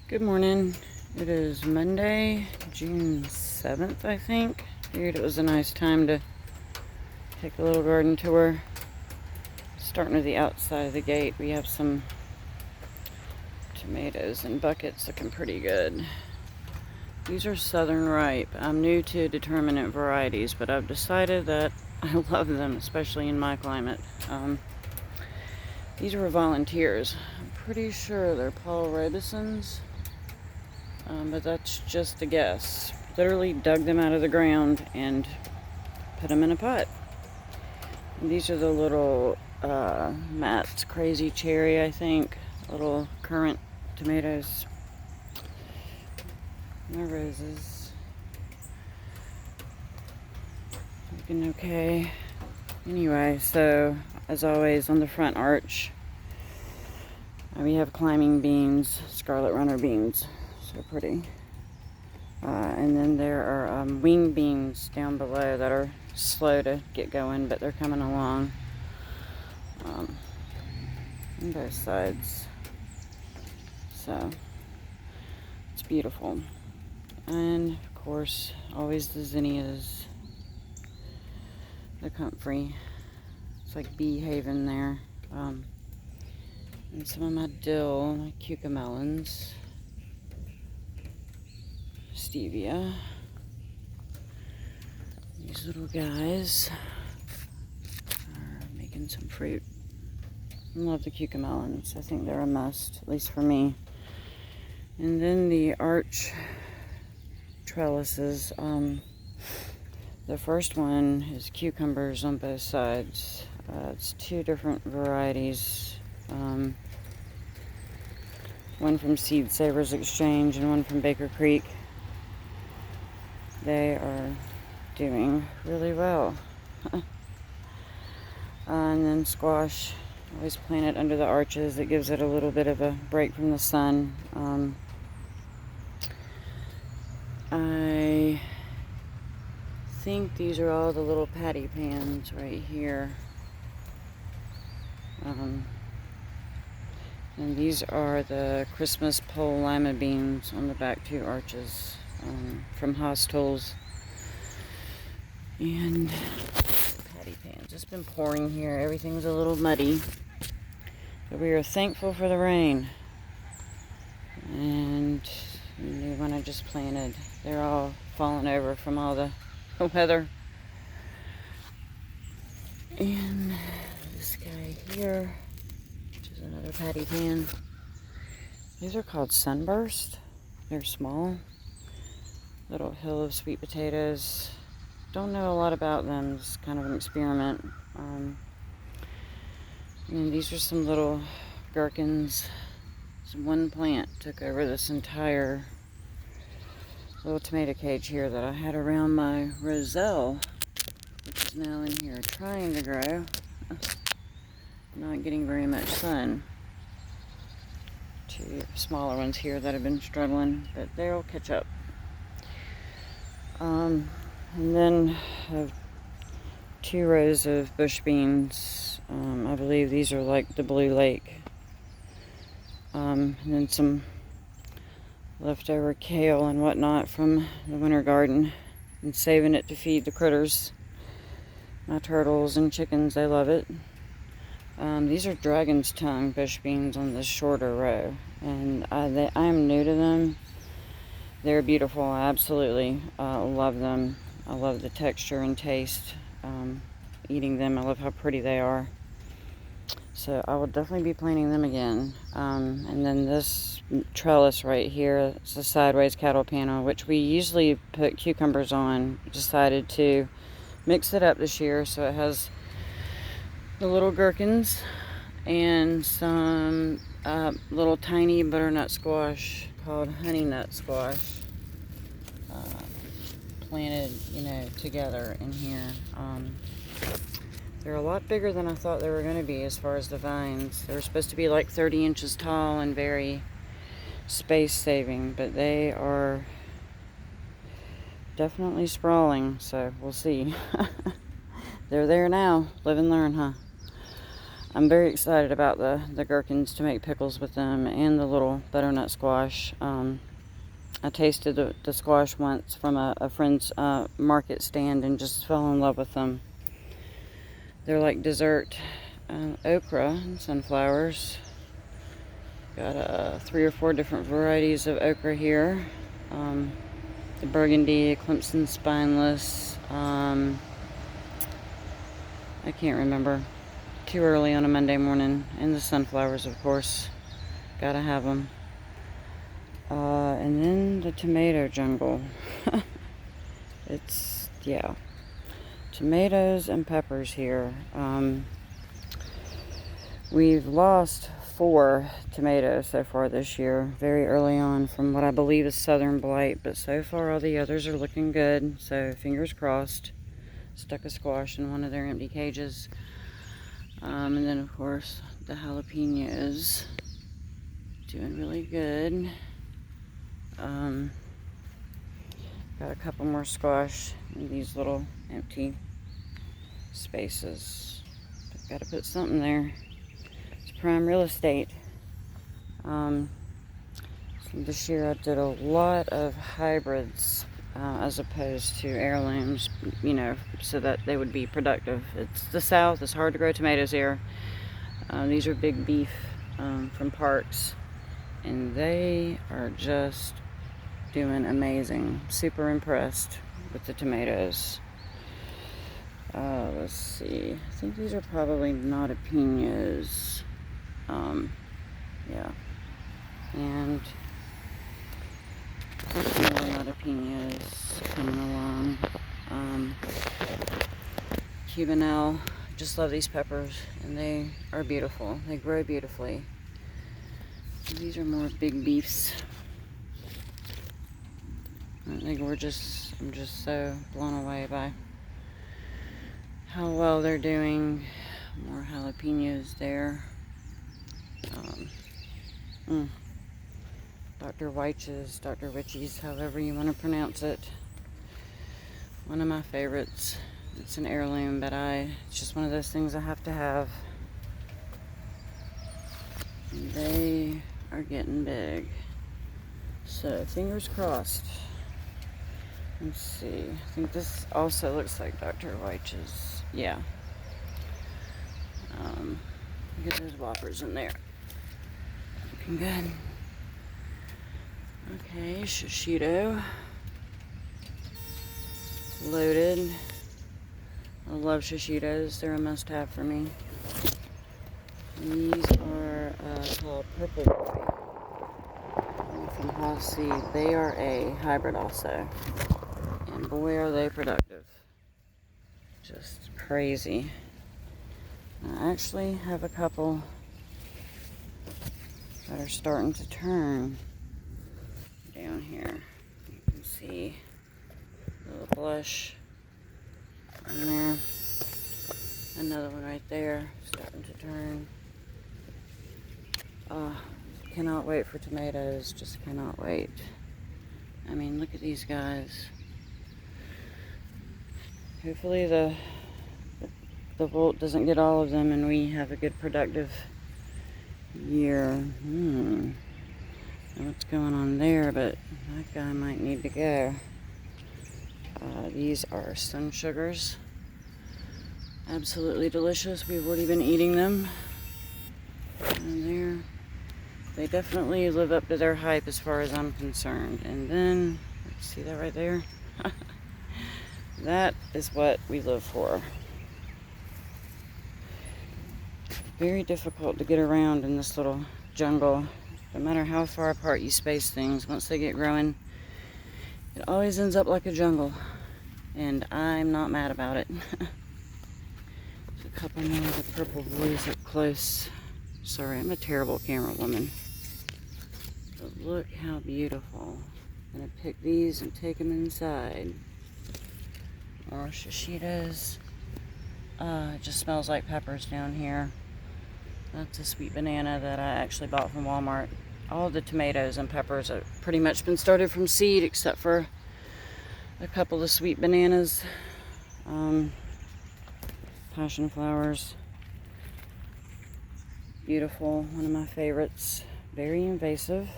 Good morning. It is Monday, June 7th, I think. Figured it was a nice time to take a little garden tour. Starting with the outside of the gate, we have some tomatoes in buckets looking pretty good. These are Southern Ripe. I'm new to determinate varieties, but I've decided that I love them, especially in my climate. These were volunteers. I'm pretty sure they're Paul Robeson's. But that's just a guess. Literally dug them out of the ground and put them in a pot. And these are the little Matt's Crazy Cherry, I think. Little currant tomatoes. My roses. Looking okay. Anyway, so as always on the front arch, we have climbing beans, scarlet runner beans. So pretty. And then there are wing beans down below that are slow to get going, but they're coming along on both sides. So it's beautiful. And of course, always the zinnias, the comfrey. It's like bee haven there. And some of my dill, my cucamelons. Stevia. These little guys are making some fruit. I love the cucamelons. I think they're a must, at least for me. And then the arch trellises. The first one is cucumbers on both sides. It's two different varieties. One from Seed Savers Exchange and one from Baker Creek. They are doing really well. And then squash, always plant it under the arches. It gives it a little bit of a break from the sun. I think these are all the little patty pans right here. And these are the Christmas pole lima beans on the back two arches. From Hostels. And patty pans. It's been pouring here. Everything's a little muddy. But we are thankful for the rain. And the new one I just planted. They're all falling over from all the weather. And this guy here, which is another patty pan. These are called Sunburst. They're small. Little hill of sweet potatoes. Don't know a lot about them. It's kind of an experiment. And these are some little gherkins. One plant took over this entire little tomato cage here that I had around my roselle, which is now in here trying to grow. Not getting very much sun. Two smaller ones here that have been struggling, but they'll catch up. And then I have 2 rows of bush beans. I believe these are like the Blue Lake. And then some leftover kale and whatnot from the winter garden. And saving it to feed the critters. My turtles and chickens, they love it. These are dragon's tongue bush beans on this shorter row. And I am new to them. They're beautiful. I absolutely love them. I love the texture and taste. Eating them, I love how pretty they are. So I will definitely be planting them again. And then this trellis right here, it's a sideways cattle panel, which we usually put cucumbers on. Decided to mix it up this year, so it has the little gherkins and some little tiny butternut squash called honey nut squash. Planted, together in here. They're a lot bigger than I thought they were going to be as far as the vines. They were supposed to be like 30 inches tall and very space-saving, but they are definitely sprawling, so we'll see. They're there now. Live and learn, huh? I'm very excited about the gherkins to make pickles with them, and the little butternut squash. I tasted the squash once from a friend's market stand and just fell in love with them. They're like dessert okra and sunflowers. Got 3 or 4 different varieties of okra here. The burgundy, Clemson spineless. I can't remember. Too early on a Monday morning. And the sunflowers, of course. Gotta have them. And then the tomato jungle. It's, yeah. Tomatoes and peppers here. We've lost 4 tomatoes so far this year, very early on, from what I believe is southern blight, but so far all the others are looking good, so fingers crossed. Stuck a squash in one of their empty cages. And then of course the jalapenos doing really good. Got a couple more squash in these little empty spaces. But gotta put something there. It's prime real estate. So this year I did a lot of hybrids as opposed to heirlooms, you know, so that they would be productive. It's the South, it's hard to grow tomatoes here. These are big beef from Parks, and they are just doing amazing. Super impressed with the tomatoes. Let's see. I think these are probably not jalapenos. Yeah. And more jalapenos coming along. Cubanelle. Just love these peppers, and they are beautiful. They grow beautifully. These are more big beefs. Aren't they gorgeous? I'm just so blown away by how well they're doing. More jalapenos there. Dr. Weich's, Dr. Witchy's, however you want to pronounce it. One of my favorites. It's an heirloom, but it's just one of those things I have to have. And they are getting big. So, fingers crossed. Let's see. I think this also looks like Dr. Weich's. Yeah. Look at those whoppers in there. Looking good. Okay, shishito. Loaded. I love shishitos. They're a must-have for me. These are called Purple Boy from Hall Seed. They are a hybrid also. And boy, are they productive. Just crazy. I actually have a couple that are starting to turn down here. You can see a little blush in there. Another one right there, starting to turn. Cannot wait for tomatoes, just cannot wait. I mean, look at these guys. Hopefully the volt doesn't get all of them and we have a good productive year. I don't know what's going on there, but that guy might need to go. These are sun sugars. Absolutely delicious. We've already been eating them. And they definitely live up to their hype as far as I'm concerned. And then, see that right there? That is what we live for. Very difficult to get around in this little jungle. No matter how far apart you space things, once they get growing, it always ends up like a jungle. And I'm not mad about it. There's a couple more of the purple boys up close. Sorry, I'm a terrible camera woman. But look how beautiful. I'm gonna pick these and take them inside. More shishitas. It just smells like peppers down here. That's a sweet banana that I actually bought from Walmart. All the tomatoes and peppers have pretty much been started from seed, except for a couple of sweet bananas. Passion flowers. beautiful. One of my favorites. Very invasive.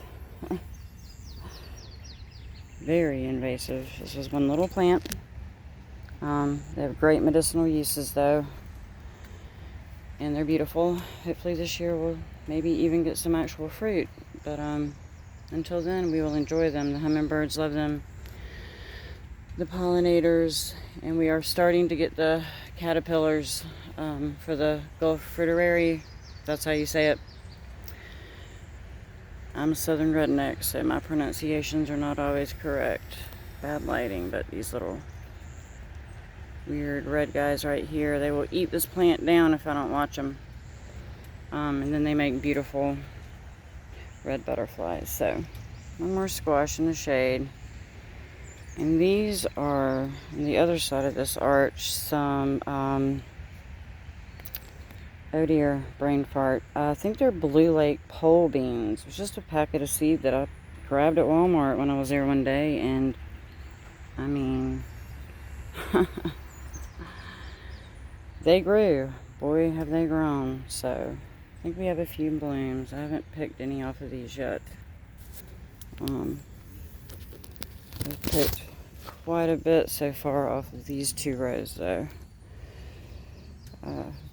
Very invasive. This is one little plant. They have great medicinal uses though. And they're beautiful. Hopefully this year we'll maybe even get some actual fruit. But until then, we will enjoy them. The hummingbirds love them. The pollinators. And we are starting to get the caterpillars for the Gulf Fritillaria. That's how you say it. I'm a southern redneck, so my pronunciations are not always correct. Bad lighting, but these little weird red guys right here, they will eat this plant down if I don't watch them. And then they make beautiful red butterflies. So, one more squash in the shade. And these are, on the other side of this arch, some, oh dear, brain fart. I think they're Blue Lake pole beans. It was just a packet of seed that I grabbed at Walmart when I was there one day, and I mean, they grew. Boy, have they grown. So, I think we have a few blooms. I haven't picked any off of these yet. I've picked quite a bit so far off of these 2 rows, though.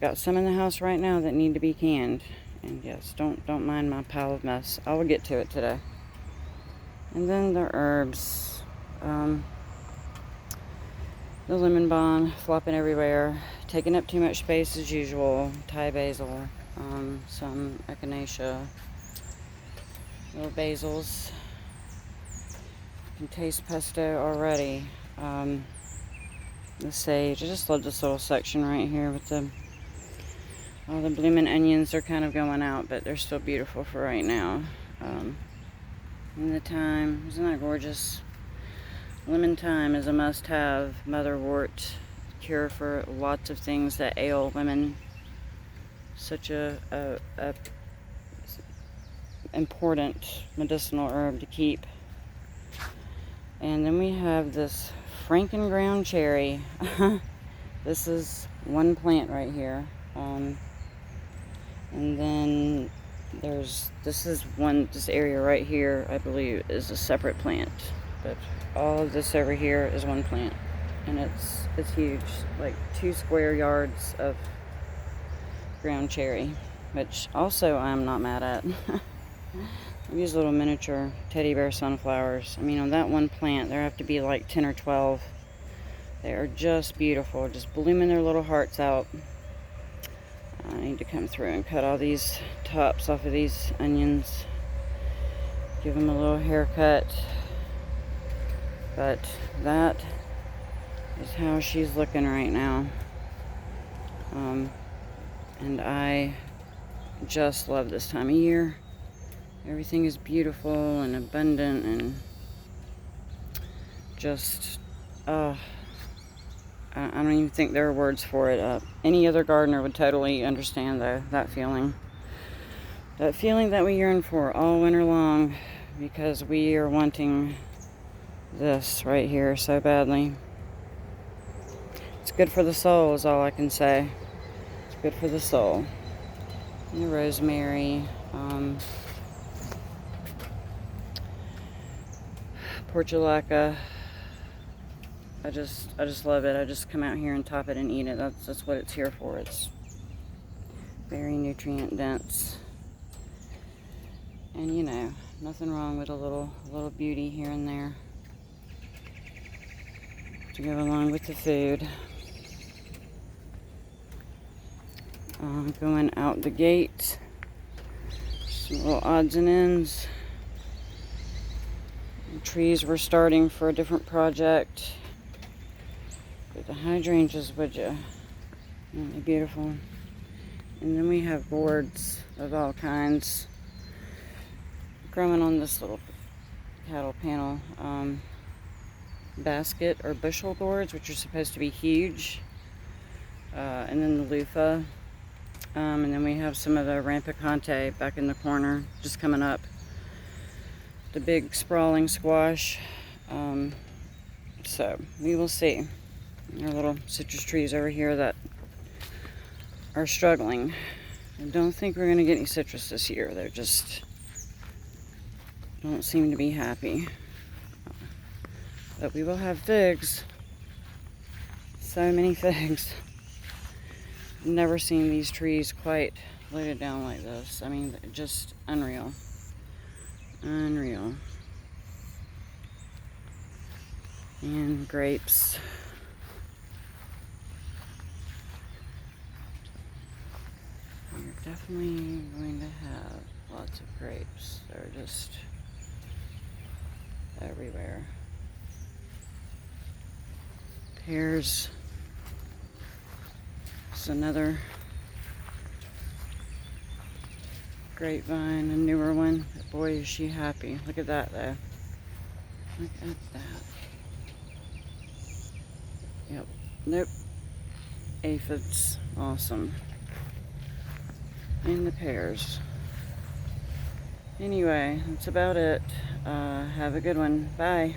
Got some in the house right now that need to be canned. And yes, don't mind my pile of mess. I will get to it today. And then the herbs. The lemon balm flopping everywhere, taking up too much space as usual. Thai basil, some echinacea, little basils. You can taste pesto already. The sage. I just love this little section right here with all the blooming onions. Are kind of going out, but they're still beautiful for right now. And the thyme, isn't that gorgeous? Lemon thyme is a must-have. Motherwort, cure for lots of things that ail women. Such a important medicinal herb to keep. And then we have this Frankenground cherry. This is one plant right here. And then this area right here, I believe, is a separate plant. But all of this over here is one plant. And it's huge. Like 2 square yards of ground cherry. Which also I'm not mad at. These little miniature teddy bear sunflowers. I mean, on that one plant, there have to be like 10 or 12. They are just beautiful, just blooming their little hearts out. I need to come through and cut all these tops off of these onions. Give them a little haircut. But that is how she's looking right now. And I just love this time of year. Everything is beautiful and abundant and just, I don't even think there are words for it. Any other gardener would totally understand that feeling. That feeling that we yearn for all winter long, because we are wanting this right here so badly. It's good for the soul is all I can say. It's good for the soul. And the rosemary. Portulaca. I just love it. I just come out here and top it and eat it. That's what it's here for. It's very nutrient dense. And you know, nothing wrong with a little beauty here and there to go along with the food. Going out the gate. Some little odds and ends. The trees were starting for a different project. But the hydrangeas, would you? Aren't they beautiful? And then we have gourds of all kinds growing on this little cattle panel. Basket or bushel gourds, which are supposed to be huge. And then the loofah. And then we have some of the rampicante back in the corner, just coming up. The big sprawling squash. So we will see. There are little citrus trees over here that are struggling. I don't think we're going to get any citrus this year. They're just don't seem to be happy. But we will have figs. So many figs. Never seen these trees quite loaded down like this. I mean, just unreal. Unreal. And grapes. We're definitely going to have lots of grapes. They're just everywhere. Pears. It's another grapevine, a newer one. But boy, is she happy. Look at that, though. Look at that. Yep. Nope. Aphids. Awesome. And the pears. Anyway, that's about it. Have a good one. Bye.